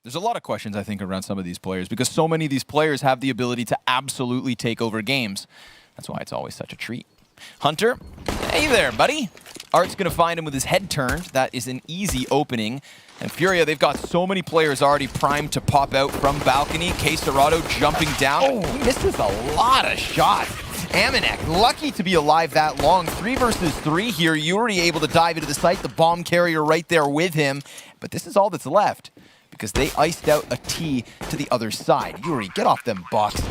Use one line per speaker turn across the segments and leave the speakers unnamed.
There's a lot of questions, I think, around some of these players because so many of these players have the ability to absolutely take over games. That's why it's always such a treat. Hunter, hey there, buddy. Art's going to find him with his head turned. That is an easy opening. And Furia, they've got so many players already primed to pop out from balcony. coldzera jumping down. Oh, he misses a lot of shots. Amanek, lucky to be alive that long. 3 versus 3 here. Yuri able to dive into the site. The bomb carrier right there with him. But this is all that's left because they iced out a T to the other side. Yuri, get off them boxes.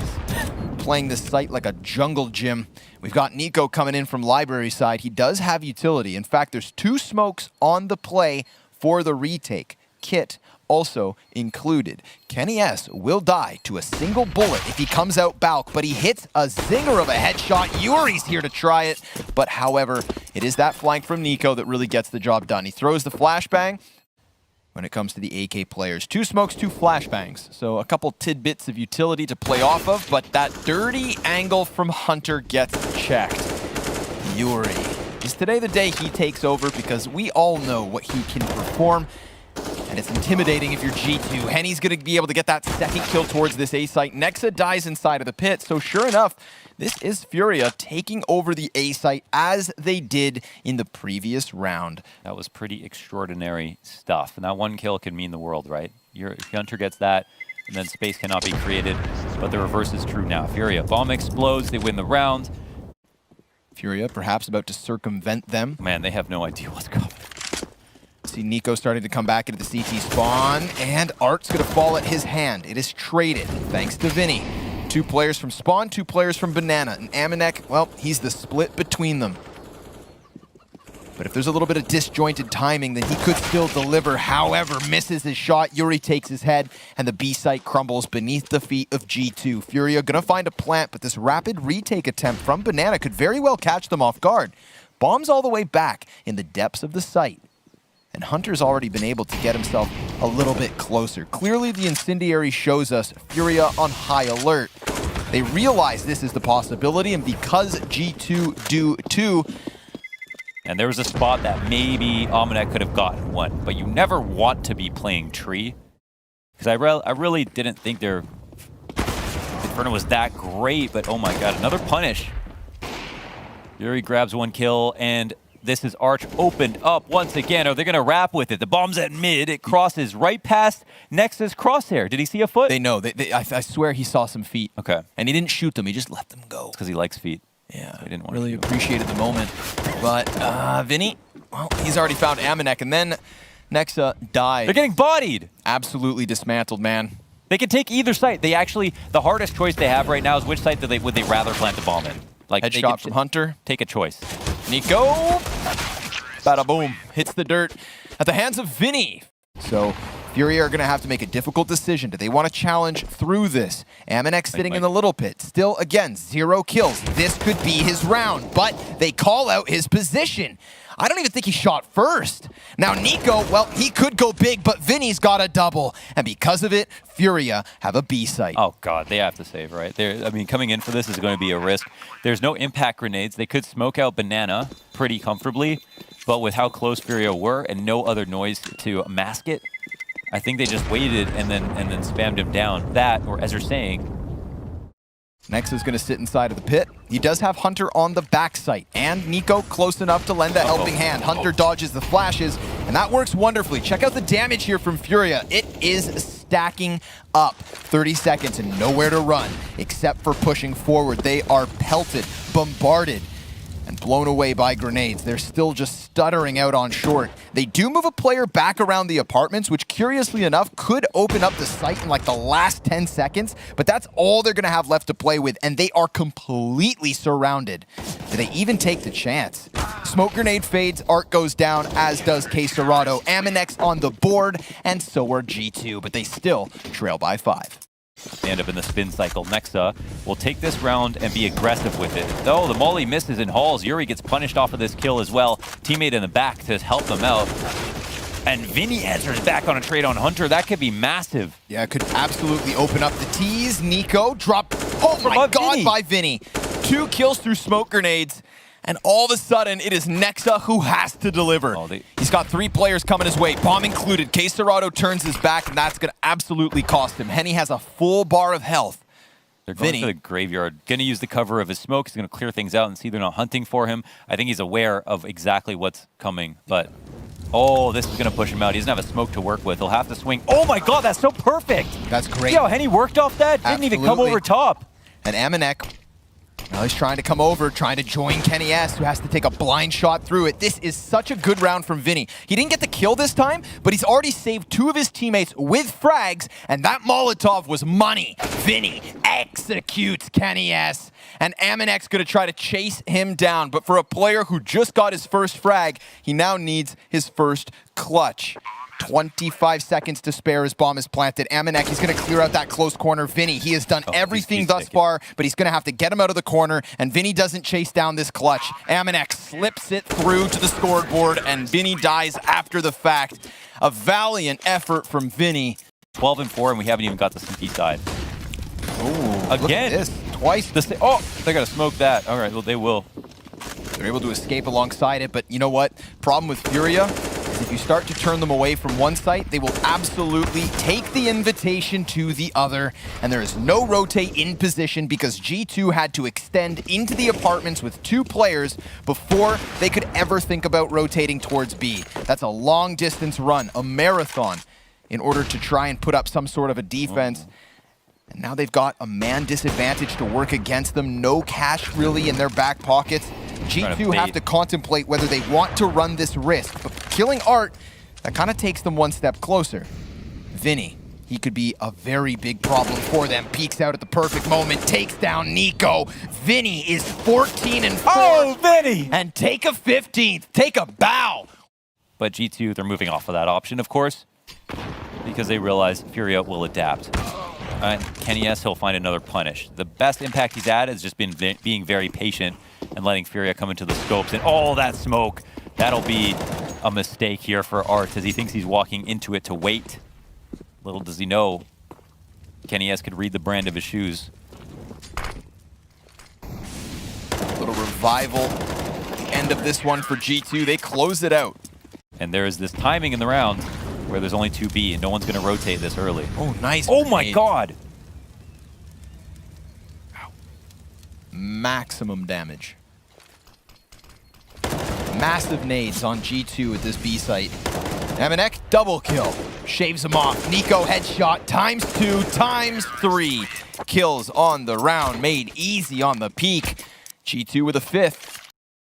Playing this site like a jungle gym. We've got niko coming in from library side. He does have utility. In fact, there's 2 smokes on the play for the retake. Kit also included. Kenny S will die to a single bullet if he comes out balk, but he hits a zinger of a headshot. Yuri's here to try it, but however, it is that flank from niko that really gets the job done. He throws the flashbang. When it comes to the AK players, 2 smokes, 2 flashbangs. So a couple tidbits of utility to play off of, but that dirty angle from Hunter gets checked. Yuri. Is today the day he takes over? Because we all know what he can perform. And it's intimidating if you're G2. Henny's going to be able to get that second kill towards this A site. Nexa dies inside of the pit. So sure enough, this is Furia taking over the A site as they did in the previous round.
That was pretty extraordinary stuff. And that 1 kill can mean the world, right? Your Hunter gets that, and then space cannot be created. But the reverse is true now. Furia, bomb explodes, they win the round.
Furia perhaps about to circumvent them.
Man, they have no idea what's coming.
See niko starting to come back into the CT spawn, and Art's going to fall at his hand. It is traded, thanks to Vinny. 2 players from spawn, 2 players from banana. And Amanek, well, he's the split between them. But if there's a little bit of disjointed timing, then he could still deliver. However, misses his shot. Yuri takes his head, and the B site crumbles beneath the feet of G2. Furia going to find a plant, but this rapid retake attempt from banana could very well catch them off guard. Bombs all the way back in the depths of the site. And Hunter's already been able to get himself a little bit closer. Clearly, the incendiary shows us Furia on high alert. They realize this is the possibility, and because G2 do too.
And there was a spot that maybe Amanek could have gotten one, but you never want to be playing tree. Because I really didn't think their Inferno was that great, but oh my god, another punish. Yuri grabs 1 kill, and this is Arch opened up once again. Are they going to wrap with it? The bomb's at mid. It crosses right past Nexa's crosshair. Did he see a foot?
They know. I swear he saw some feet.
Okay.
And he didn't shoot them. He just let them go.
It's because he likes feet.
Yeah.
So he didn't want
really appreciated the moment. But Vinny, well, he's already found Amanek. And then Nexa died.
They're getting bodied.
Absolutely dismantled, man.
They can take either site. They actually, the hardest choice they have right now is which site would they rather plant the bomb in? Like
headshot from Hunter.
Take a choice.
niko, bada boom, hits the dirt at the hands of Vinny. So Furia are going to have to make a difficult decision. Do they want to challenge through this? Amanek sitting in the little pit. Still, again, 0 kills. This could be his round, but they call out his position. I don't even think he shot first. Now niko, well, he could go big, but Vinny's got a double. And because of it, Furia have a B site.
Oh god, they have to save, right? I mean, coming in for this is going to be a risk. There's no impact grenades. They could smoke out banana pretty comfortably, but with how close Furia were and no other noise to mask it, I think they just waited and then spammed him down. That, or as you're saying,
Nexa's going to sit inside of the pit. He does have Hunter on the back site, and niko close enough to lend a helping hand. Hunter dodges the flashes, and that works wonderfully. Check out the damage here from Furia. It is stacking up. 30 seconds and nowhere to run, except for pushing forward. They are pelted, bombarded, and blown away by grenades. They're still just stuttering out on short. They do move a player back around the apartments, which curiously enough could open up the site in like the last 10 seconds, but that's all they're gonna have left to play with, and they are completely surrounded. Do they even take the chance? Smoke grenade fades, Art goes down, as does coldzera. Amanek's on the board, and so are G2, but they still trail by 5.
They end up in the spin cycle. Nexa will take this round and be aggressive with it. Though the molly misses in halls, Yuri gets punished off of this kill as well. Teammate in the back to help them out. And Vinny answers back on a trade on Hunter. That could be massive.
Yeah, it could absolutely open up the tease. niko dropped, oh my god, by Vinny. 2 kills through smoke grenades. And all of a sudden, it is Nexa who has to deliver. He's got 3 players coming his way, bomb included. coldzera turns his back, and that's going to absolutely cost him. Henny has a full bar of health.
They're going to the graveyard. Going to use the cover of his smoke. He's going to clear things out and see they're not hunting for him. I think he's aware of exactly what's coming, but... Oh, this is going to push him out. He doesn't have a smoke to work with. He'll have to swing. Oh my god, that's so perfect!
That's great.
Yo, Henny worked off that? Didn't even come over top.
And MNEK, now he's trying to come over, trying to join kennyS, who has to take a blind shot through it. This is such a good round from Vinny. He didn't get the kill this time, but he's already saved 2 of his teammates with frags, and that Molotov was money. Vinny executes kennyS, and MNEK's going to try to chase him down. But for a player who just got his first frag, he now needs his first clutch. 25 seconds to spare. His bomb is planted. MNEK, he's going to clear out that close corner. Vinny, he has done everything thus far, but he's going to have to get him out of the corner, and Vinny doesn't chase down this clutch. MNEK slips it through to the scoreboard, and Vinny dies after the fact. A valiant effort from Vinny.
12 and 4, and we haven't even got the CT side.
Oh,
again.
Look at this. Twice.
Oh, they're going to smoke that. All right, well, they will.
They're able to escape alongside it, but you know what? Problem with Furia is if you start to turn them away from one site, they will absolutely take the invitation to the other, and there is no rotate in position because G2 had to extend into the apartments with 2 players before they could ever think about rotating towards B. That's a long distance run, a marathon, in order to try and put up some sort of a defense. And now they've got a man disadvantage to work against them. No cash really in their back pockets. G2 have to contemplate whether they want to run this risk. But killing Art, that kind of takes them one step closer. Vinny, he could be a very big problem for them. Peeks out at the perfect moment, takes down niko. Vinny is 14 and 4.
Oh, Vinny!
And take a 15th, take a bow.
But G2, they're moving off of that option, of course, because they realize Furia will adapt. kennyS, he'll find another punish. The best impact he's had has just been being very patient and letting Furia come into the scopes. And all that smoke, that'll be a mistake here for Art as he thinks he's walking into it to wait. Little does he know, kennyS could read the brand of his shoes.
Little revival. The end of this one for G2. They close it out.
And there is this timing in the round where there's only 2B and no one's going to rotate this early.
Oh, nice.
Oh my god!
Maximum damage. Massive nades on G2 at this B site. MNEK, double kill. Shaves him off. niko headshot, ×2, ×3. Kills on the round, made easy on the peak. G2 with a 5th.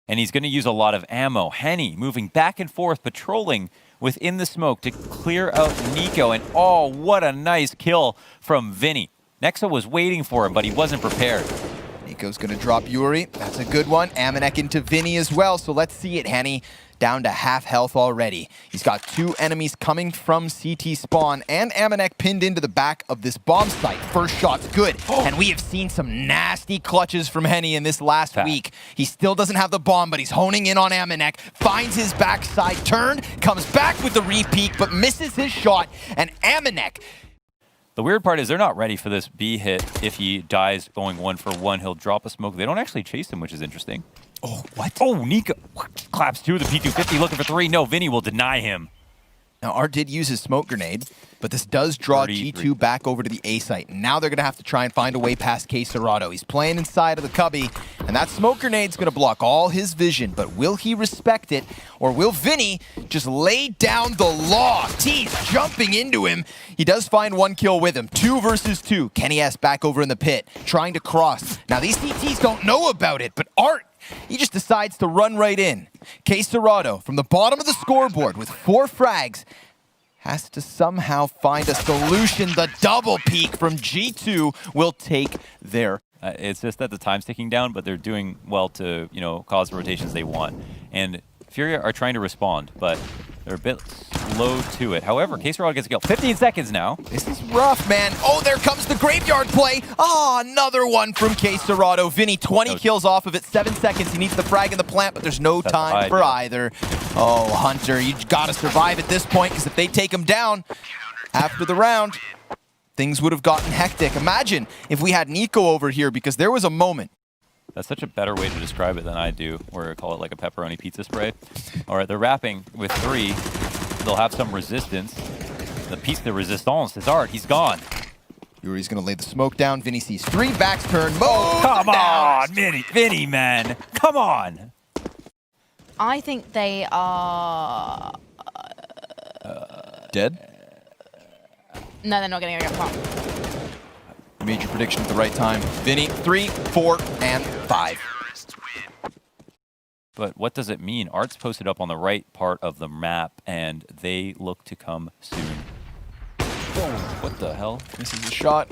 And he's going to use a lot of ammo. Henny moving back and forth, patrolling within the smoke to clear out niko. And oh, what a nice kill from Vinny. Nexa was waiting for him, but he wasn't prepared.
niko's going to drop Yuri. That's a good one. MNEK into Vinny as well, so let's see it. Henny down to half health already. He's got 2 enemies coming from CT spawn, and MNEK pinned into the back of this bomb site. First shot's good, and we have seen some nasty clutches from Henny in this last week. He still doesn't have the bomb, but he's honing in on MNEK, finds his backside turn, comes back with the re-peek, but misses his shot, and MNEK.
The weird part is they're not ready for this B hit. If he dies going 1 for 1, he'll drop a smoke. They don't actually chase him, which is interesting.
Oh, what?
Oh, niko claps 2, the P250 looking for 3. No, Vinny will deny him.
Now, Art did use his smoke grenade, but this does draw G2 back over to the A site. And now they're going to have to try and find a way past coldzera. He's playing inside of the cubby, and that smoke grenade's going to block all his vision. But will he respect it, or will Vinny just lay down the law? T's jumping into him. He does find 1 kill with him. 2 versus 2. kennyS back over in the pit, trying to cross. Now, these CTs don't know about it, but Art, he just decides to run right in. coldzera, from the bottom of the scoreboard with 4 frags, has to somehow find a solution. The double peek from G2 will take their...
It's just that the time's ticking down, but they're doing well to, you know, cause the rotations they want. And Furia are trying to respond, but they're a bit slow to it. However, coldzera gets a kill. 15 seconds now.
This is rough, man. Oh, there comes the graveyard play. Ah, another one from coldzera. Vinny, 20 kills off of it. 7 seconds. He needs the frag in the plant, but there's no time for either. Oh, Hunter, you got to survive at this point, because if they take him down after the round, things would have gotten hectic. Imagine if we had niko over here, because there was a moment
That's such a better way to describe it than I do, or call it like a pepperoni pizza spray. All right, they're wrapping with 3. They'll have some resistance. The piece de resistance is Art. He's gone.
Yuri's going to lay the smoke down. Vinny sees 3. Backs turn.
Come on, Vinny, man. Come on.
I think they are...
Dead?
No, they're not going to go pop.
You made your prediction at the right time. Vinny, 3, 4, and 5.
But what does it mean? Art's posted up on the right part of the map, and they look to come soon. Oh, what the hell?
This is a shot.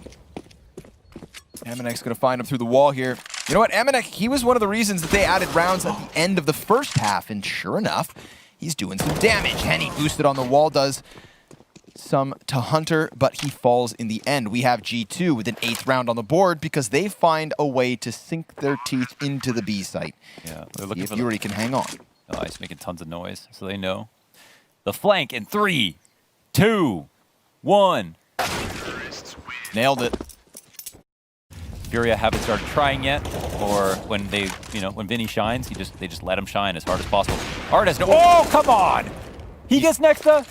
Amanek's going to find him through the wall here. You know what? Amanek, he was one of the reasons that they added rounds at the end of the first half, and sure enough, he's doing some damage. Henny boosted on the wall, does some to Hunter, but he falls in the end. We have G2 with an 8th round on the board because they find a way to sink their teeth into the B site.
Yeah, they're looking
if
for
Yuri can hang on.
Oh, he's making tons of noise, so they know. The flank in 3, 2, 1.
Nailed it.
Furia haven't started trying yet, or when they, when Vinny shines, they just let him shine as hard as possible. Art has no. Oh, come on! He gets Nexa.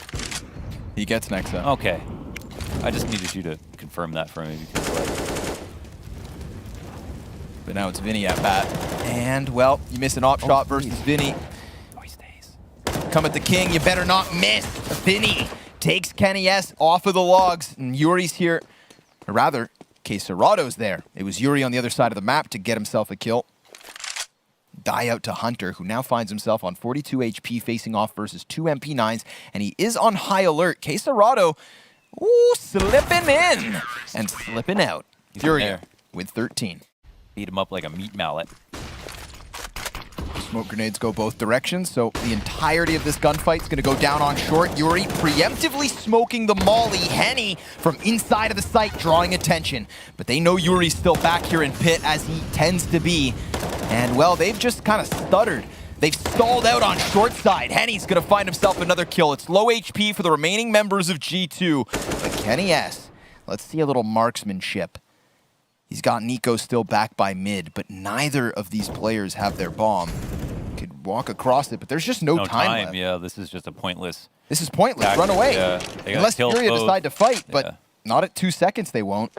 He gets Nexa.
Okay, I just needed you to confirm that for me because.
But now it's Vinny at bat, and well, you miss an op shot versus Vinny.
Oh, he stays.
Come at the king, you better not miss. Vinny takes Kenny S off of the logs, and Yuri's here, or rather, Queserado's there. It was Yuri on the other side of the map to get himself a kill. Die out to Hunter, who now finds himself on 42 HP facing off versus 2 MP9s, and he is on high alert. Queserado, slipping in and slipping out. Furia with 13.
Beat him up like a meat mallet.
Smoke grenades go both directions, so the entirety of this gunfight is going to go down on short. Yuri preemptively smoking the molly. Henny from inside of the site drawing attention. But they know Yuri's still back here in pit, as he tends to be. And, well, they've just kind of stuttered. They've stalled out on short side. Henny's going to find himself another kill. It's low HP for the remaining members of G2. But Kenny S, let's see a little marksmanship. He's got niko still back by mid, but neither of these players have their bomb. Could walk across it, but there's just no time left.
Yeah, this is just a pointless.
This is pointless. Run away.
Yeah,
unless Furia decide to fight, but not at 2 seconds they won't.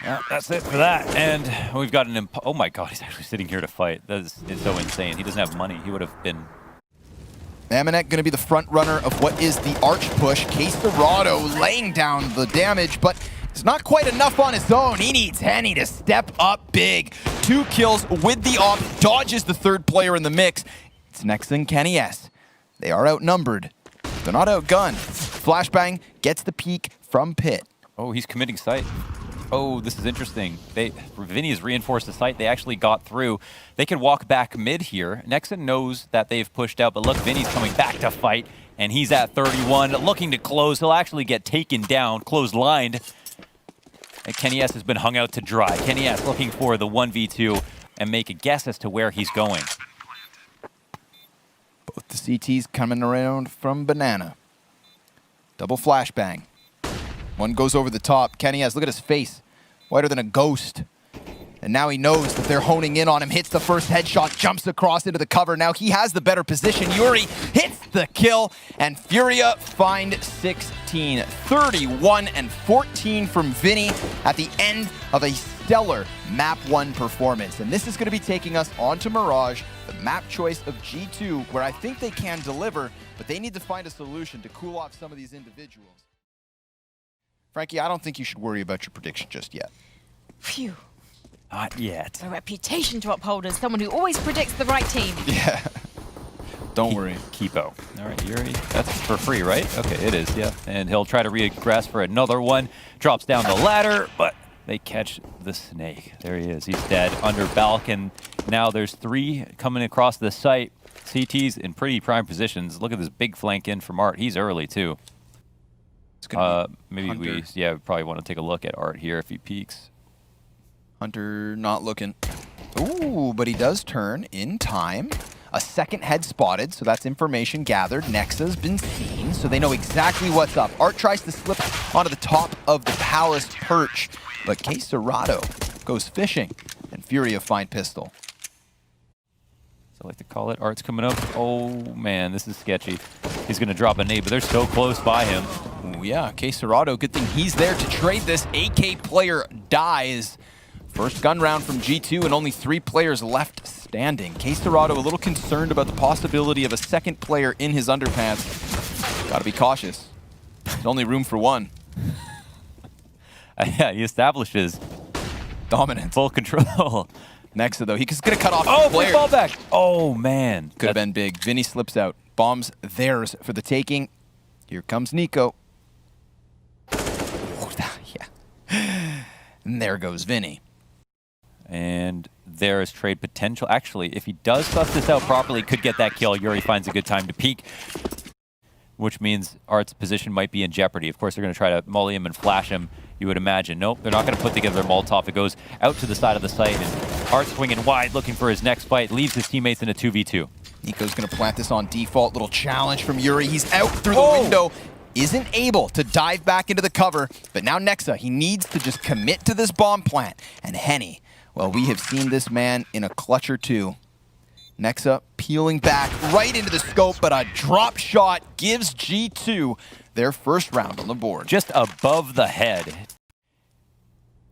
Yeah, that's it for that. And we've got an oh my god, he's actually sitting here to fight. That is so insane. He doesn't have money. He would have been.
Amanek going to be the front runner of what is the arch push. Queserado laying down the damage, but it's not quite enough on his own. He needs Henny to step up big. 2 kills with the op, dodges the 3rd player in the mix. It's Nexa and Kenny S. They are outnumbered. They're not outgunned. Flashbang gets the peek from pit.
Oh, he's committing sight. Oh, this is interesting. Vinny has reinforced the site. They actually got through. They could walk back mid here. Nexa knows that they've pushed out, but look, Vinny's coming back to fight, and he's at 31, looking to close. He'll actually get taken down, close-lined. And Kenny S has been hung out to dry. Kenny S looking for the 1v2 and make a guess as to where he's going.
Both the CTs coming around from Banana. Double flashbang. One goes over the top. Kenny S, look at his face. Whiter than a ghost. And now he knows that they're honing in on him. Hits the first headshot, jumps across into the cover. Now he has the better position. Yuri hits the kill, and Furia find 16. 31 and 14 from Vinny at the end of a stellar Map 1 performance. And this is going to be taking us onto Mirage, the map choice of G2, where I think they can deliver, but they need to find a solution to cool off some of these individuals. Frankie, I don't think you should worry about your prediction just yet.
Phew.
Not yet.
A reputation to uphold as someone who always predicts the right team.
Yeah. Don't worry.
Kipo. All right, Yuri. That's for free, right? Okay, it is, yeah. And he'll try to regress for another one. Drops down the ladder, but they catch the snake. There he is. He's dead under Balkan. Now there's 3 coming across the site. CT's in pretty prime positions. Look at this big flank in from Art. He's early, too. Maybe
Hunter.
we probably want to take a look at Art here if he peeks.
Hunter not looking. Ooh, but he does turn in time. A second head spotted, so that's information gathered. Nexa's been seen, so they know exactly what's up. Art tries to slip onto the top of the palace perch, but Queserado goes fishing, and Furia find pistol.
I like to call it. Art's coming up. Oh, man, this is sketchy. He's going to drop a nade, but they're so close by him.
Ooh, yeah, coldzera, good thing he's there to trade this. AK player dies. First gun round from G2 and only 3 players left standing. coldzera a little concerned about the possibility of a second player in his underpants. Gotta be cautious. There's only room for one.
Yeah, he establishes
Dominance.
full control.
Nexa, though, he's gonna cut off
Oh,
the player.
ball back. Oh, man.
Could have been big. Vinny slips out. Bombs theirs for the taking. Here comes niko. Oh, yeah. And there goes Vinny.
And there is trade potential. Actually, if he does suss this out properly, could get that kill. Yuri finds a good time to peek, which means Art's position might be in jeopardy. Of course, they're going to try to molly him and flash him, you would imagine. Nope, they're not going to put together their Molotov. It goes out to the side of the site, and Art's swinging wide, looking for his next fight, leaves his teammates in a 2v2.
niko's going to plant this on default. Little challenge from Yuri. He's out through the window. Isn't able to dive back into the cover, but now Nexa, he needs to just commit to this bomb plant. And Henny, well, we have seen this man in a clutch or two. Nexa peeling back right into the scope, but a drop shot gives G2 their first round on the board.
Just above the head.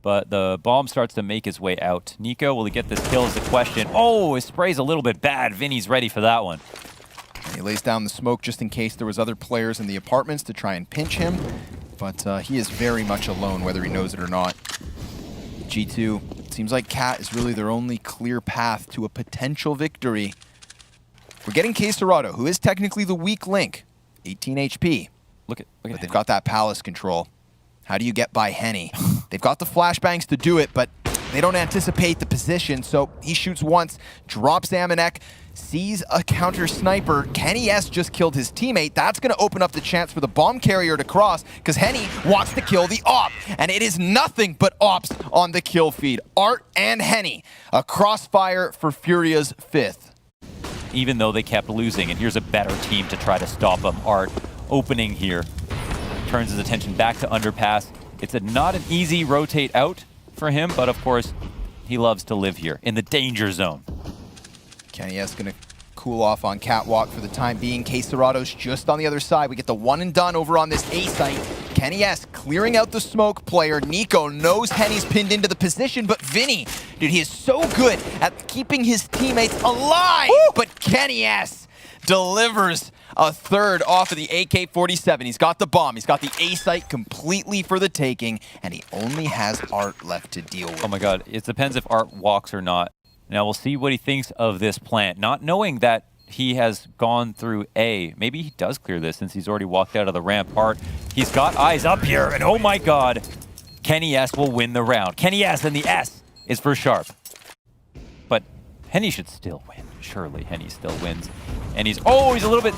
But the bomb starts to make his way out. niko, will he get this kill is the question. Oh, his spray's a little bit bad. Vinny's ready for that one.
And he lays down the smoke just in case there was other players in the apartments to try and pinch him. But he is very much alone, whether he knows it or not. G2, seems like Cat is really their only clear path to a potential victory. We're getting coldzera, who is technically the weak link. 18 HP.
Look
But
at
they've got that palace control. How do you get by Henny? They've got the flashbangs to do it, but they don't anticipate the position, so he shoots once, drops Amanek, sees a counter sniper. Kenny S just killed his teammate. That's going to open up the chance for the bomb carrier to cross, because Henny wants to kill the op, and it is nothing but ops on the kill feed. Art and Henny, a crossfire for Furia's 5th.
Even though they kept losing, and here's a better team to try to stop them. Art opening here. Turns his attention back to underpass. It's not an easy rotate out for him, but of course, he loves to live here in the danger zone.
Kenny S going to cool off on Catwalk for the time being. coldzera's just on the other side. We get the one and done over on this A site. Kenny S clearing out the smoke player. niko knows Henny's pinned into the position, but Vinny, dude, he is so good at keeping his teammates alive. Woo! But Kenny S delivers a third off of the AK-47. He's got the bomb. He's got the A site completely for the taking, and he only has Art left to deal with.
Oh my god, it depends if Art walks or not. Now we'll see what he thinks of this plant, not knowing that he has gone through A. Maybe he does clear this since he's already walked out of the ramp. Art, he's got eyes up here, and oh my god, Kenny S will win the round. Kenny S, and the S is for Sharp. But Henny should still win. Surely Henny still wins. And he's a little bit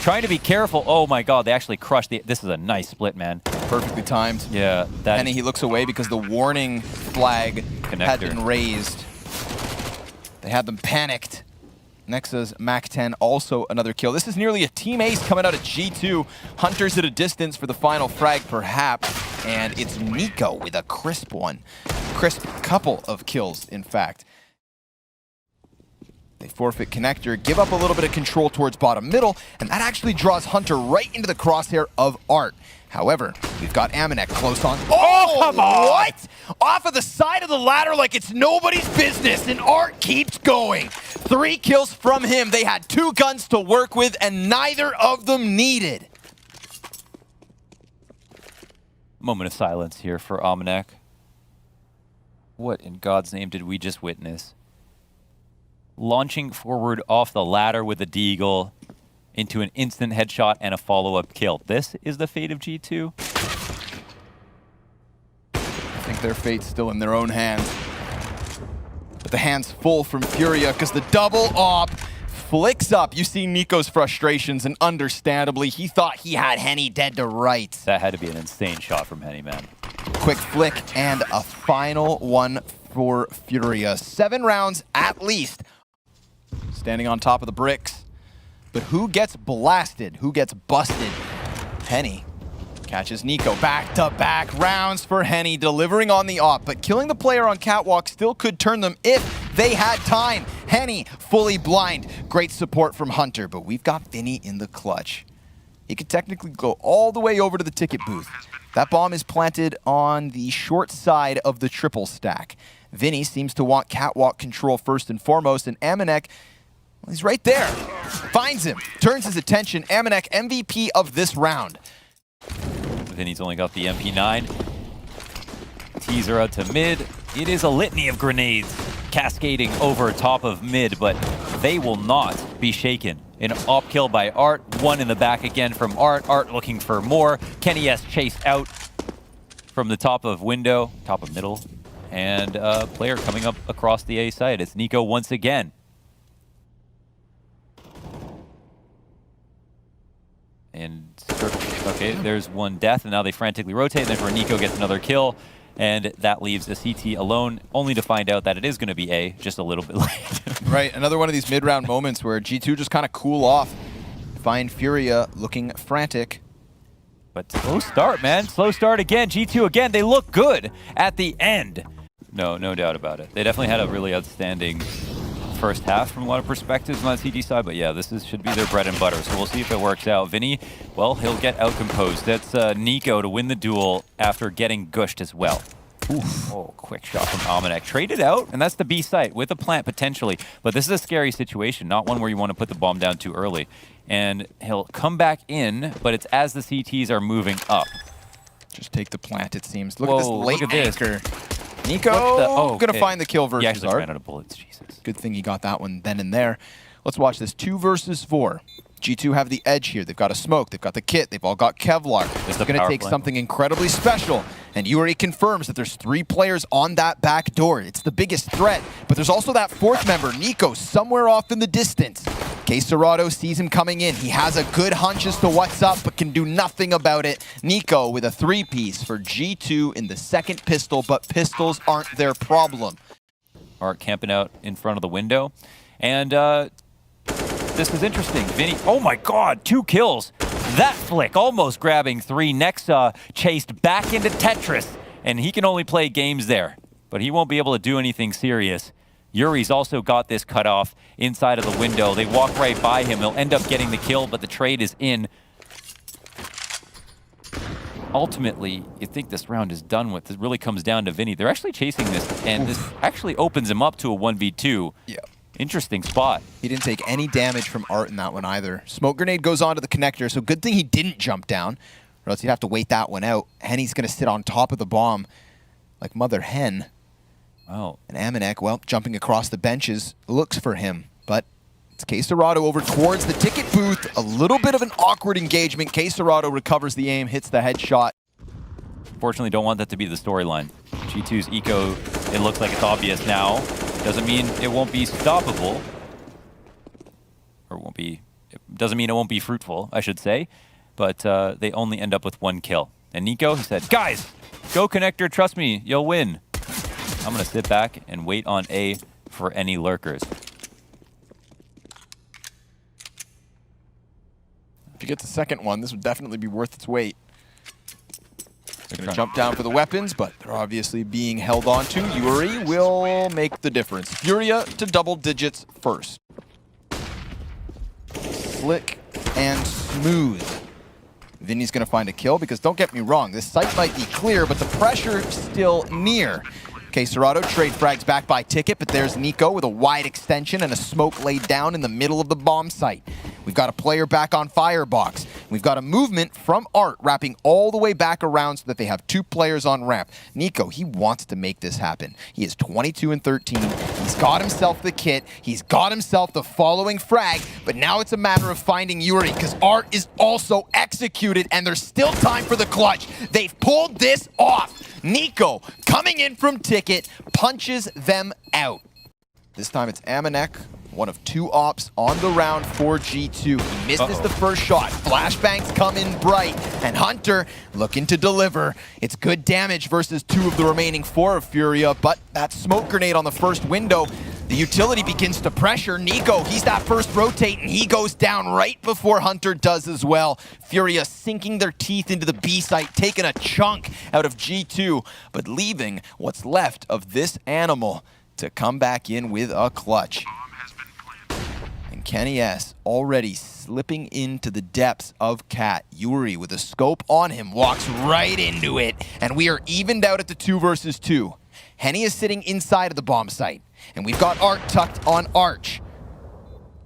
trying to be careful. Oh my god, they actually crushed the... This is a nice split, man.
Perfectly timed.
Yeah, that...
Henny, he looks away because the warning flag had been raised. They had them panicked. Nexa's Mac-10, also another kill. This is nearly a team ace coming out of G2. Hunters at a distance for the final frag, perhaps. And it's niko with a crisp one. Crisp couple of kills, in fact. They forfeit connector, give up a little bit of control towards bottom middle, and that actually draws Hunter right into the crosshair of Art. However, we've got Amanek close on. Oh, come on! What? Off of the side of the ladder like it's nobody's business, and Art keeps going. 3 kills from him. They had 2 guns to work with, and neither of them needed.
Moment of silence here for Amanek. What in God's name did we just witness? Launching forward off the ladder with a deagle into an instant headshot and a follow-up kill. This is the fate of G2.
I think their fate's still in their own hands. But the hands full from Furia because the double op flicks up. You see niko's frustrations, and understandably, he thought he had Henny dead to rights.
That had to be an insane shot from Henny, man.
Quick flick and a final one for Furia. 7 rounds at least. Standing on top of the bricks. But who gets blasted? Who gets busted? Henny catches niko. Back-to-back rounds for Henny, delivering on the op. But killing the player on Catwalk still could turn them if they had time. Henny fully blind. Great support from Hunter, but we've got Vinny in the clutch. He could technically go all the way over to the ticket booth. That bomb is planted on the short side of the triple stack. Vinny seems to want catwalk control first and foremost, and Amanek, well, he's right there. Finds him, turns his attention. Amanek, MVP of this round.
Vinny's only got the MP9. Teaser out to mid. It is a litany of grenades cascading over top of mid, but they will not be shaken. An op kill by Art, one in the back again from Art. Art looking for more. Kenny S chased out from the top of window, top of middle, and a player coming up across the A side. It's niko once again. And okay, there's one death, and now they frantically rotate, and then where niko gets another kill. And that leaves the CT alone, only to find out that it is going to be A, just a little bit late.
Right, another one of these mid-round moments where G2 just kind of cool off. Find Furia looking frantic.
But slow start, man. Slow start again. G2 again, they look good at the end. No doubt about it. They definitely had a really outstanding first half from a lot of perspectives on the CT side, but yeah, this should be their bread and butter, so we'll see if it works out. Vinny, well, he'll get outcomposed. That's niko to win the duel after getting gushed as well. Oof. Oh, quick shot from Amanek. Traded out, and that's the B site with a plant potentially, but this is a scary situation, not one where you want to put the bomb down too early. And he'll come back in, but it's as the CTs are moving up.
Just take the plant, it seems. Look at this late
look at
anchor. niko gonna find the kill versus
Art. He actually ran out of bullets, Jesus.
Good thing he got that one then and there. Let's watch this 2 versus 4. G2 have the edge here. They've got a smoke, they've got the kit, they've all got Kevlar. They're gonna take something incredibly special. And Yuri confirms that there's 3 players on that back door. It's the biggest threat, but there's also that 4th member, niko, somewhere off in the distance. Cerrado sees him coming in. He has a good hunch as to what's up, but can do nothing about it. niko with a 3-piece for G2 in the second pistol, but pistols aren't their problem.
Art camping out in front of the window. And this is interesting. Vinny, oh my God, 2 kills. That flick, almost grabbing 3. Nexa chased back into Tetris, and he can only play games there, but he won't be able to do anything serious. Yuri's also got this cut off inside of the window. They walk right by him. They'll end up getting the kill, but the trade is in. Ultimately, you think this round is done with. This really comes down to Vinny. They're actually chasing this, and this actually opens him up to a 1v2.
Yeah.
Interesting spot.
He didn't take any damage from Art in that one either. Smoke grenade goes onto the connector, so good thing he didn't jump down, or else he'd have to wait that one out. Henny's gonna sit on top of the bomb like mother hen.
Wow.
And Amanek, well, jumping across the benches, looks for him, but it's Cerrado over towards the ticket booth. A little bit of an awkward engagement. Cerrado recovers the aim, hits the headshot.
Fortunately, don't want that to be the storyline. G2's eco, it looks like it's obvious now. Doesn't mean it won't be stoppable. Or won't be, it doesn't mean it won't be fruitful, I should say. But they only end up with 1 kill. And niko, he said, guys, go connector, trust me, you'll win. I'm gonna sit back and wait on A for any lurkers.
If you get the second one, this would definitely be worth its weight. They're gonna jump down for the weapons, but they're obviously being held on to. Yuri will make the difference. Furia to double digits first. Slick and smooth. Vinny's gonna find a kill because don't get me wrong, this site might be clear, but the pressure still near. Cerrado trade frags back by ticket, but there's niko with a wide extension and a smoke laid down in the middle of the bomb site. We've got a player back on Firebox. We've got a movement from Art wrapping all the way back around so that they have 2 players on ramp. niko, he wants to make this happen. He is 22 and 13. He's got himself the kit. He's got himself the following frag, but now it's a matter of finding Yuri because Art is also executed and there's still time for the clutch. They've pulled this off. niko coming in from ticket, punches them out. This time it's Amanek, one of 2 ops on the round for G2. He misses the first shot. Flashbangs come in bright, and Hunter looking to deliver. It's good damage versus 2 of the remaining 4 of Furia, but that smoke grenade on the first window, the utility begins to pressure niko. He's that first rotate, and he goes down right before Hunter does as well. Furia sinking their teeth into the B site, taking a chunk out of G2, but leaving what's left of this animal to come back in with a clutch. Kenny S already slipping into the depths of Cat. Yuri with a scope on him walks right into it, and we are evened out at the 2 versus 2. Henny is sitting inside of the bomb site, and we've got Art tucked on Arch.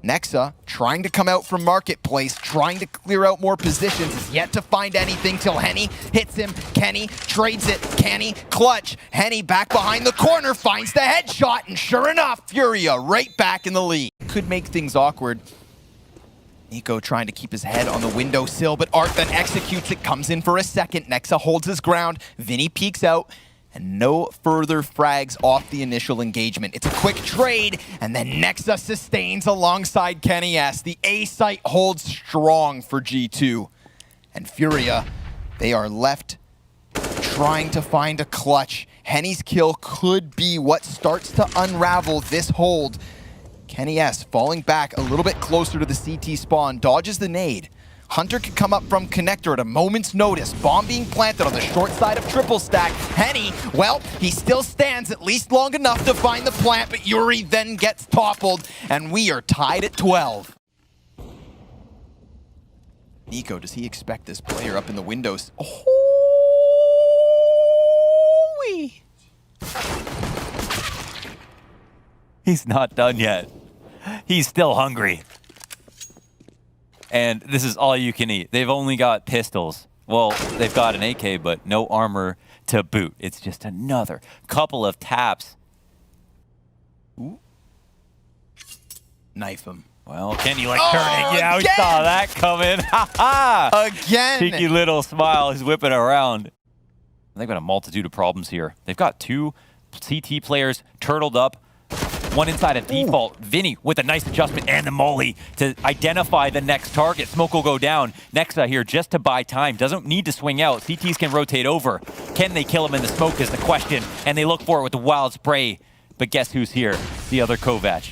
Nexa trying to come out from Marketplace, trying to clear out more positions, is yet to find anything till Henny hits him. Kenny trades it. Kenny clutch. Henny back behind the corner, finds the headshot, and sure enough, Furia right back in the lead. Could make things awkward. niko trying to keep his head on the windowsill, but Art then executes it, comes in for a second. Nexa holds his ground. Vinny peeks out. And no further frags off the initial engagement. It's a quick trade, and then Nexa sustains alongside Kenny S. The A site holds strong for G2. And Furia, they are left trying to find a clutch. Henny's kill could be what starts to unravel this hold. Kenny S falling back a little bit closer to the CT spawn, dodges the nade. Hunter can come up from connector at a moment's notice. Bomb being planted on the short side of triple stack. Henny, well, he still stands at least long enough to find the plant, but Yuri then gets toppled, and we are tied at 12. niko, does he expect this player up in the windows?
He's not done yet. He's still hungry. And this is all you can eat. They've only got pistols. Well, they've got an AK, but no armor to boot. It's just another couple of taps.
Ooh. Knife him.
Well, can you turn it? Yeah, we saw that coming. Ha ha!
Again!
Cheeky little smile. He's whipping around. They've got a multitude of problems here. They've got 2 CT players turtled up. One inside of default. Vinny with a nice adjustment and the molly to identify the next target. Smoke will go down. Nexa here just to buy time. Doesn't need to swing out. CTs can rotate over. Can they kill him in the smoke is the question. And they look for it with the wild spray. But guess who's here? The other Kovac.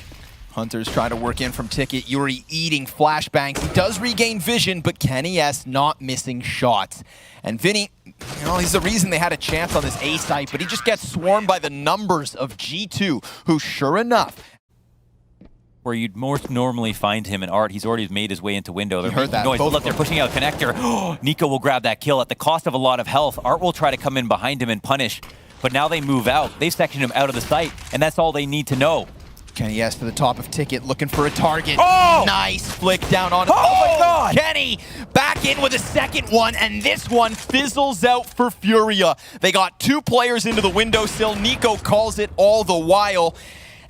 Hunter's trying to work in from Ticket. Yuri eating flashbangs. He does regain vision, but Kenny S not missing shots. And Vinny, he's the reason they had a chance on this A site, but he just gets swarmed by the numbers of G2, who sure enough...
Where you'd most normally find him in Art, he's already made his way into window.
You heard that.
Noise. Look, they're pushing out connector. niko will grab that kill at the cost of a lot of health. Art will try to come in behind him and punish, but now they move out. They've sectioned him out of the site, and that's all they need to know.
Kenny S to the top of Ticket, looking for a target.
Oh!
Nice flick down on...
Oh my God!
Kenny back in with a second one, and this one fizzles out for Furia. They got 2 players into the windowsill. niko calls it all the while.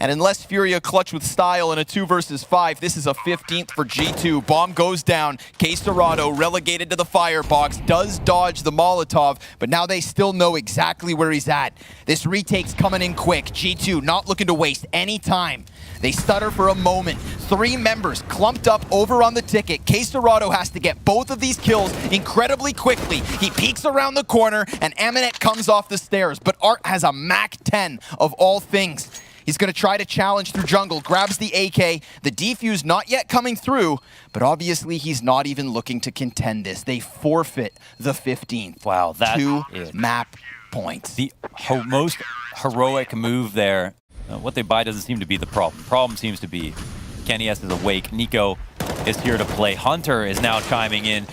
And unless Furia clutch with style in a 2 versus 5, this is a 15th for G2. Bomb goes down. quesadorado relegated to the firebox, does dodge the Molotov, but now they still know exactly where he's at. This retake's coming in quick. G2 not looking to waste any time. They stutter for a moment. 3 members clumped up over on the Ticket. quesadorado has to get both of these kills incredibly quickly. He peeks around the corner, and Aminet comes off the stairs, but Art has a Mac 10 of all things. He's going to try to challenge through jungle, grabs the AK, the defuse not yet coming through, but obviously he's not even looking to contend this. They forfeit the 15th.
Wow, that
2
is
map points.
The most heroic move there. What they buy doesn't seem to be the problem. Problem seems to be Kenny S is awake. niko is here to play. Hunter is now chiming in.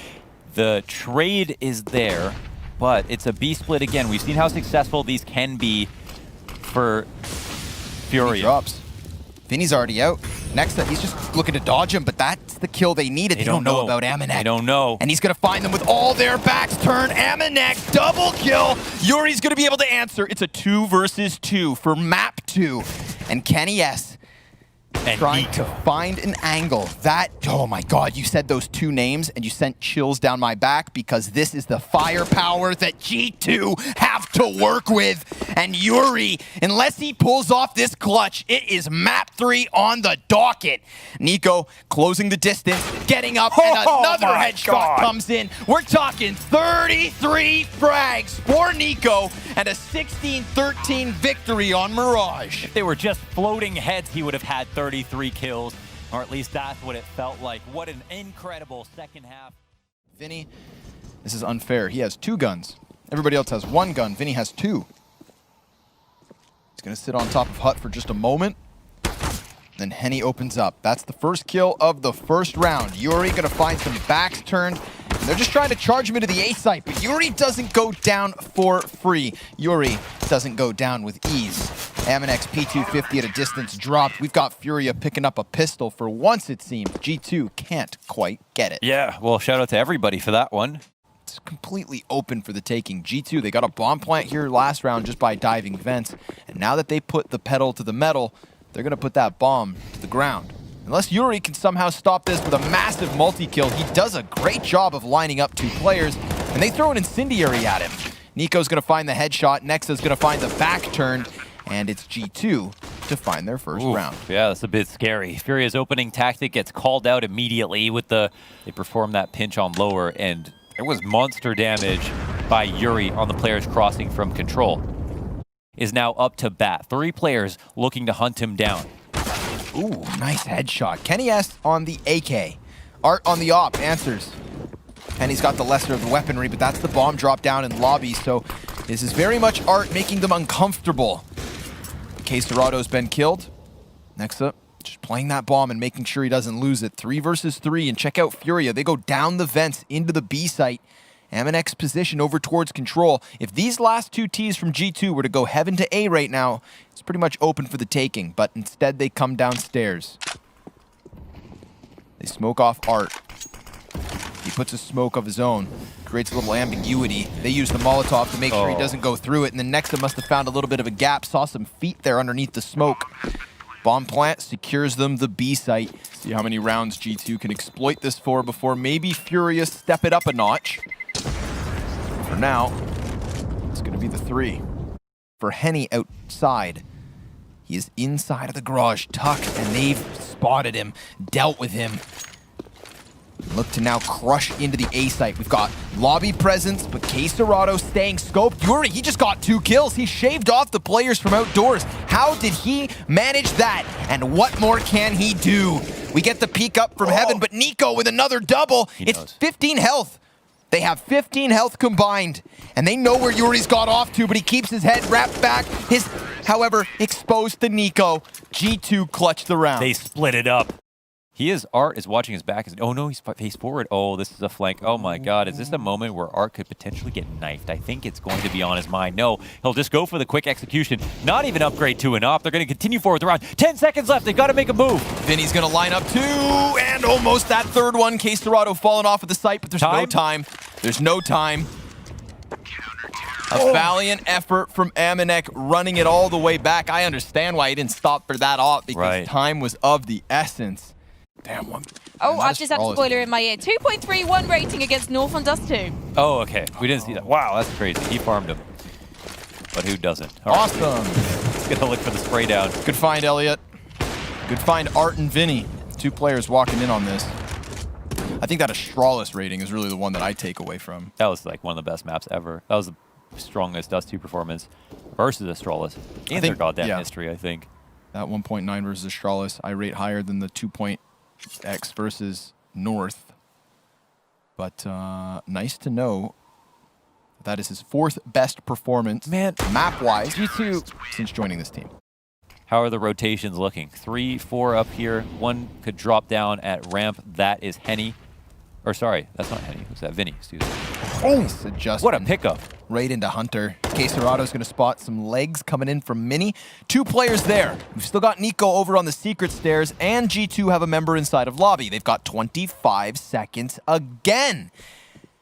The trade is there, but it's a B split again. We've seen how successful these can be for Furia.
He drops. Vinny's already out. Next up, he's just looking to dodge him, but that's the kill they needed. They don't know about Aminet.
They don't know.
And he's going to find them with all their backs turned. Aminet, double kill. Yuri's going to be able to answer. It's a 2 versus 2 for map 2. And Kenny S
and
trying
niko
to find an angle. That, oh my God, you said those 2 names and you sent chills down my back because this is the firepower that G2 have to work with. And Yuri, unless he pulls off this clutch, it is map 3 on the docket. niko closing the distance, getting up, and another headshot comes in. We're talking 33 frags for niko and a 16-13 victory on Mirage.
If they were just floating heads, he would have had 33 kills, or at least that's what it felt like. What an incredible second half.
Vinny, this is unfair. He has 2 guns. Everybody else has 1 gun. Vinny has 2. He's going to sit on top of Hut for just a moment. Then Henny opens up. That's the first kill of the first round. Yuri gonna find some backs turned. And they're just trying to charge him into the A site, but Yuri doesn't go down for free. Yuri doesn't go down with ease. Aminex P250 at a distance dropped. We've got Furia picking up a pistol for once, it seems. G2 can't quite get it.
Yeah, well, shout out to everybody for that one.
It's completely open for the taking. G2, they got a bomb plant here last round just by diving vents. And now that they put the pedal to the metal, they're going to put that bomb to the ground. Unless Yuri can somehow stop this with a massive multi-kill, he does a great job of lining up 2 players, and they throw an incendiary at him. niko's going to find the headshot, Nexa's going to find the back turned, and it's G2 to find their first round.
Yeah, that's a bit scary. Furia's opening tactic gets called out immediately with they perform that pinch on lower, and there was monster damage by Yuri on the players crossing from control. Is now up to bat. 3 players looking to hunt him down.
Ooh, nice headshot. Kenny S on the AK. Art on the op, answers. And he's got the lesser of the weaponry, but that's the bomb drop down in lobby, so this is very much Art making them uncomfortable. K-Serato's been killed. Nexa just playing that bomb and making sure he doesn't lose it. 3 versus 3, and check out Furia. They go down the vents into the B site. Aminex position over towards control. If these last 2 Ts from G2 were to go heaven to A right now, it's pretty much open for the taking, but instead they come downstairs. They smoke off Art. He puts a smoke of his own, creates a little ambiguity. They use the Molotov to make sure he doesn't go through it, and then Nexa must have found a little bit of a gap, saw some feet there underneath the smoke. Bomb plant secures them the B site. See how many rounds G2 can exploit this for before maybe Furia step it up a notch. For now, it's going to be the 3. For Henny outside, he is inside of the garage, tucked, and they've spotted him, dealt with him. Look to now crush into the A site. We've got lobby presence, but K-Serato staying scoped. Yuri, he just got 2 kills. He shaved off the players from outdoors. How did he manage that? And what more can he do? We get the peek up from heaven, but niko with another double. It's 15 health. They have 15 health combined, and they know where Yuri's got off to, but he keeps his head wrapped back. However, exposed to niko. G2 clutched the round.
They split it up. Art is watching his back. Oh no, he's face forward. Oh, this is a flank. Oh my God, is this a moment where Art could potentially get knifed? I think it's going to be on his mind. No, he'll just go for the quick execution. Not even upgrade to an op. They're going to continue forward the round. 10 seconds left. They've got to make a move.
Vinny's going to line up 2, and almost that 3rd one. K-Serato falling off of the site, but there's no time. There's no time. A valiant effort from Aminex, running it all the way back. I understand why he didn't stop for that op, because time was of the essence. Damn one.
Oh, I've just had a spoiler in my ear. 2.31 rating against North on Dust 2.
Oh, okay. We didn't see that. Wow, that's crazy. He farmed him. But who doesn't?
Awesome.
Let's get a look for the spray down.
Good find, Elliot. Good find, Art and Vinny. 2 players walking in on this. I think that Astralis rating is really the one that I take away from.
That was like one of the best maps ever. That was the strongest Dust 2 performance versus Astralis in their goddamn history, I think.
That 1.9 versus Astralis, I rate higher than the 2.x versus North. But nice to know that is his 4th best performance, map-wise, since joining this team.
How are the rotations looking? 3, 4 up here. 1 could drop down at ramp. That is Henny. Or sorry, that's not Henny. Who's that? Vinny. Excuse me.
Nice adjustment.
What a pickup.
Right into Hunter. K-Serato's going to spot some legs coming in from Mini. 2 players there. We've still got niko over on the secret stairs, and G2 have a member inside of lobby. They've got 25 seconds again.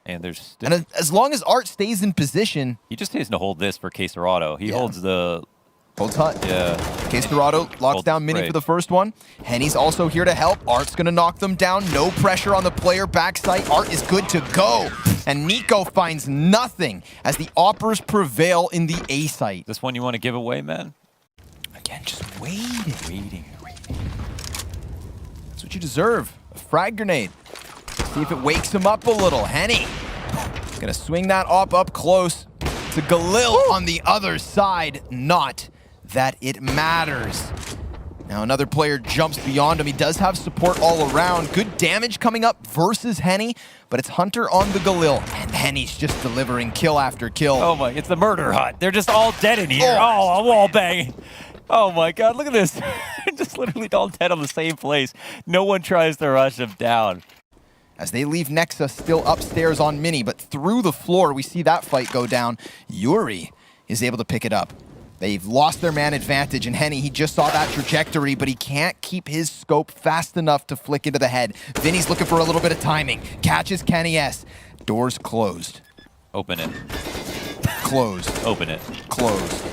And there's
and as long as Art stays in position,
he just needs to hold this for K-Serato. He holds the
hut.
Yeah.
K-Serato locks down Mini for the first one. Henny's also here to help. Art's going to knock them down. No pressure on the player backside. Art is good to go. And niko finds nothing as the Oppers prevail in the A site.
This one you want to give away, man?
Again, just waiting. That's what you deserve. A frag grenade. See if it wakes him up a little. Henny going to swing that op up close to Galil on the other side. Not that it matters. Now another player jumps beyond him. He does have support all around. Good damage coming up versus Henny, but it's Hunter on the Galil, and Henny's just delivering kill after kill.
Oh my, it's the murder hut. They're just all dead in here. Oh, a wall bang. Oh my god, look at this. Just literally all dead on the same place. No one tries to rush him down.
As they leave Nexa still upstairs on Mini, but through the floor, we see that fight go down. Yuri is able to pick it up. They've lost their man advantage, and Henny, he just saw that trajectory, but he can't keep his scope fast enough to flick into the head. Vinny's looking for a little bit of timing. Catches Kenny S. Doors closed.
Open it.
Closed.
Open it.
Closed.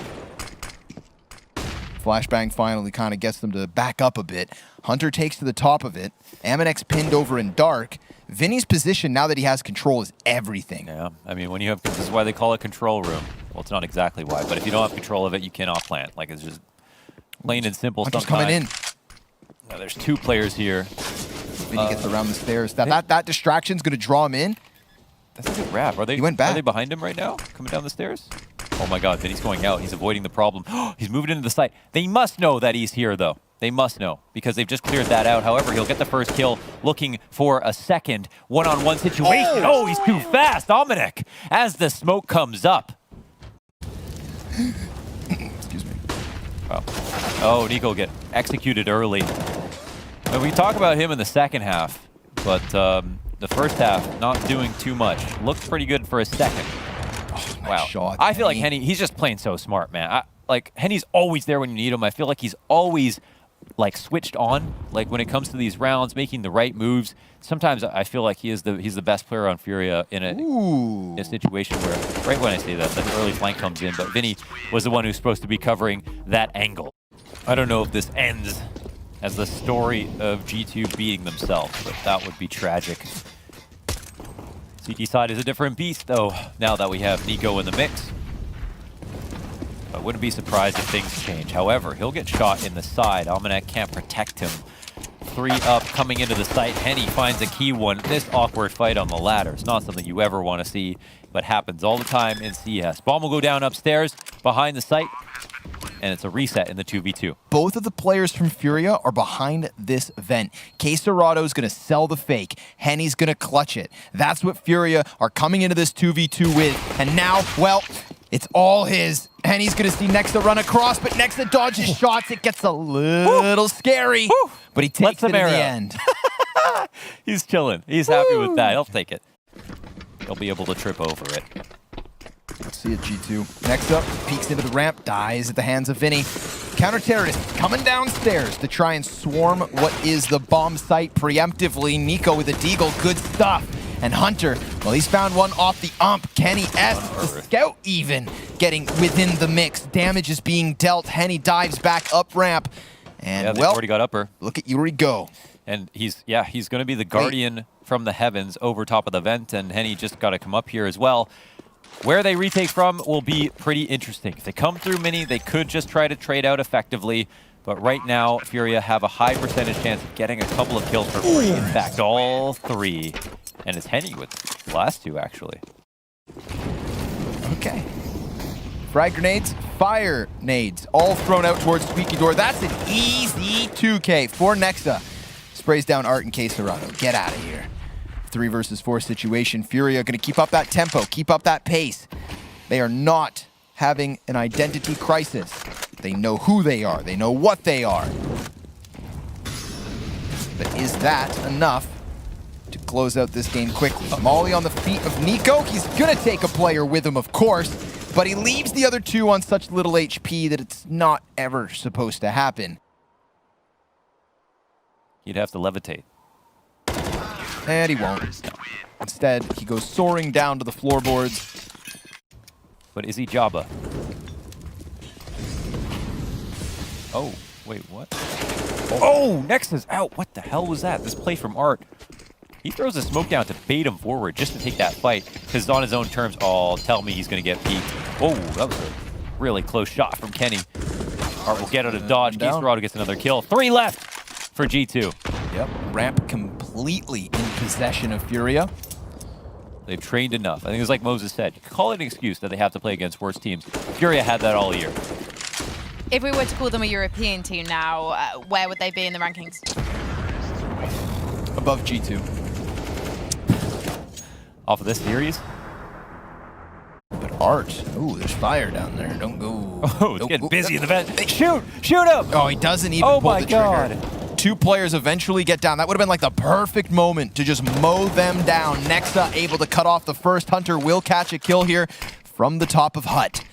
Flashbang finally kind of gets them to back up a bit. Hunter takes to the top of it. Aminex pinned over in dark. Vinny's position, now that he has control, is everything.
Yeah, I mean, when you have, this is why they call it control room. Well, it's not exactly why, but if you don't have control of it, you cannot plant. Like, it's just plain and simple.
Hunter's coming in.
Now, there's two players here.
Vinny gets around the stairs. That distraction's going to draw him in.
That's a good grab. Are they,
he went back.
Are they behind him right now? Coming down the stairs? Oh my god, Vinny's going out. He's avoiding the problem. He's moving into the site. They must know that he's here, though. They must know, because they've just cleared that out. However, he'll get the first kill, looking for a second one-on-one situation. Oh, he's too fast, Omnic, as the smoke comes up.
Excuse me.
Oh, Niko get executed early. Now, we talk about him in the second half, but the first half, not doing too much. Looked pretty good for a second.
Oh, nice
wow.
shot,
I feel like Henny, he's just playing so smart, man. Like, Henny's always there when you need him. I feel like he's always like switched on, like when it comes to these rounds, making the right moves. Sometimes I feel like he's the best player on Furia in a situation where, right when I say that, the early flank comes in, but Vinny was the one who's supposed to be covering that angle. I don't know if this ends as the story of G2 beating themselves, but that would be tragic. CT side is a different beast, though, now that we have Niko in the mix. I wouldn't be surprised if things change. However, he'll get shot in the side. Almanac can't protect him. 3 up, coming into the site. Henny finds a key one. This awkward fight on the ladder is not something you ever want to see, but happens all the time in CS. Bomb will go down upstairs, behind the site, and it's a reset in the 2v2.
Both of the players from Furia are behind this vent. Queserado's going to sell the fake. Henny's going to clutch it. That's what Furia are coming into this 2v2 with. And now, well, it's all his. Henny's going to see Nexa run across, but Nexa dodges shots. It gets a little scary, but he takes it in the end.
He's chilling. He's happy with that. He'll take it. He'll be able to trip over it.
Let's see it, G2. Next up, peeks into the ramp, dies at the hands of Vinny. Counter-terrorists coming downstairs to try and swarm what is the bomb site preemptively. Niko with a deagle, good stuff. And Hunter, well, he's found one off the ump. Kenny S, the scout even, getting within the mix. Damage is being dealt. Henny dives back up ramp. And,
yeah, they
well,
already got upper.
Look at Yuri go.
And he's going to be the guardian from the heavens over top of the vent, and Henny just got to come up here as well. Where they retake from will be pretty interesting. If they come through Mini, they could just try to trade out effectively. But right now, Furia have a high percentage chance of getting a couple of kills for free. In fact, all 3. And it's Henny with the last 2, actually.
Okay. Frag grenades, fire nades, all thrown out towards Squeaky Door. That's an easy 2K for Nexa. Sprays down Art and Queserado. Get out of here. 3 versus 4 situation. Furia going to keep up that tempo, keep up that pace. They are not having an identity crisis. They know who they are. They know what they are. But is that enough to close out this game quickly? Molly on the feet of Niko. He's going to take a player with him, of course, but he leaves the other 2 on such little HP that it's not ever supposed to happen.
He'd have to levitate.
And he won't. Instead, he goes soaring down to the floorboards.
But is he Jabba? Oh, wait, what? Oh, Nexa's out. What the hell was that? This play from Art. He throws a smoke down to bait him forward just to take that fight, because on his own terms, oh, tell me he's going to get peeked. Oh, that was a really close shot from Kenny. Art will get out of dodge. Queserado gets another kill. 3 left for G2.
Yep, ramp completely in possession of Furia.
They've trained enough. I think it's like Moses said. You can call it an excuse that they have to play against worse teams. Furia had that all year.
If we were to call them a European team now, where would they be in the rankings?
Above G2.
Off of this series?
But Art. Ooh, there's fire down there. Don't go.
Oh, it's getting busy in the vent. Shoot! Shoot him!
Oh, he doesn't even
Oh
pull
my
the trigger.
God.
2 players eventually get down. That would have been like the perfect moment to just mow them down. Nexa able to cut off the first. Hunter will catch a kill here from the top of Hut.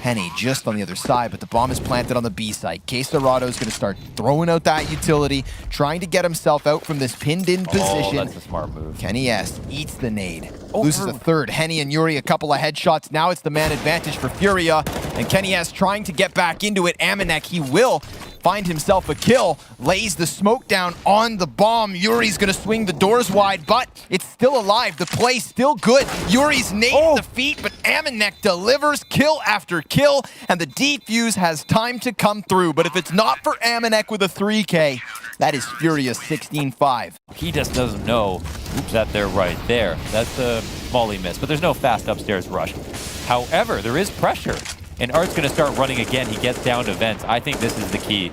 Henny just on the other side, but the bomb is planted on the B site. Quesarado is going to start throwing out that utility, trying to get himself out from this pinned-in position.
Oh, that's a smart move.
Kenny S eats the nade.
Oh,
Loses a third. Henny and Yuri a couple of headshots. Now it's the man advantage for Furia. And Kenny S trying to get back into it. Amanek, he will find himself a kill. Lays the smoke down on the bomb. Yuri's going to swing the doors wide, but it's still alive. The play's still good. Yuri's naded the feet, but Amanek delivers kill after kill, and the defuse has time to come through. But if it's not for Amanek with a 3K, that is Furia 16-5.
He just doesn't know. Oops, that there right there. That's a volley miss, but there's no fast upstairs rush. However, there is pressure, and Art's going to start running again. He gets down to vents. I think this is the key.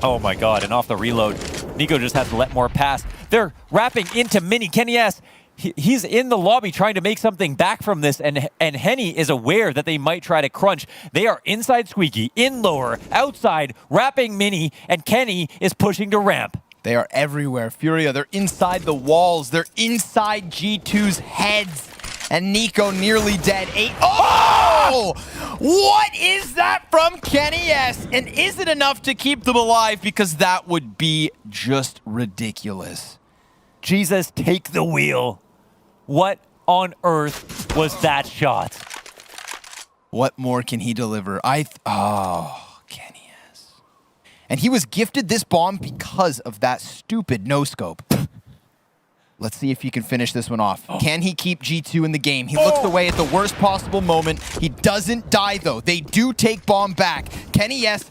Oh my God, and off the reload, niko just has to let more pass. They're wrapping into Mini. Kenny S, he's in the lobby trying to make something back from this, and Henny is aware that they might try to crunch. They are inside Squeaky, in lower, outside, wrapping Mini, and Kenny is pushing to ramp.
They are everywhere. Furia, they're inside the walls. They're inside G2's heads. And niko nearly dead. Oh! What is that from Kenny S? And is it enough to keep them alive? Because that would be just ridiculous.
Jesus, take the wheel. What on earth was that shot?
What more can he deliver? Oh, Kenny S. And he was gifted this bomb because of that stupid no-scope. Let's see if he can finish this one off. Can he keep G2 in the game? He looks away at the worst possible moment. He doesn't die, though. They do take bomb back. Kenny S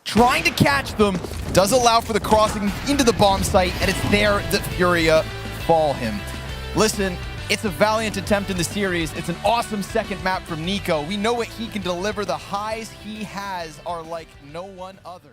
trying to catch them, does allow for the crossing into the bomb site, and it's there that Furia fall him. Listen, it's a valiant attempt in the series. It's an awesome second map from niko. We know what he can deliver. The highs he has are like no one other.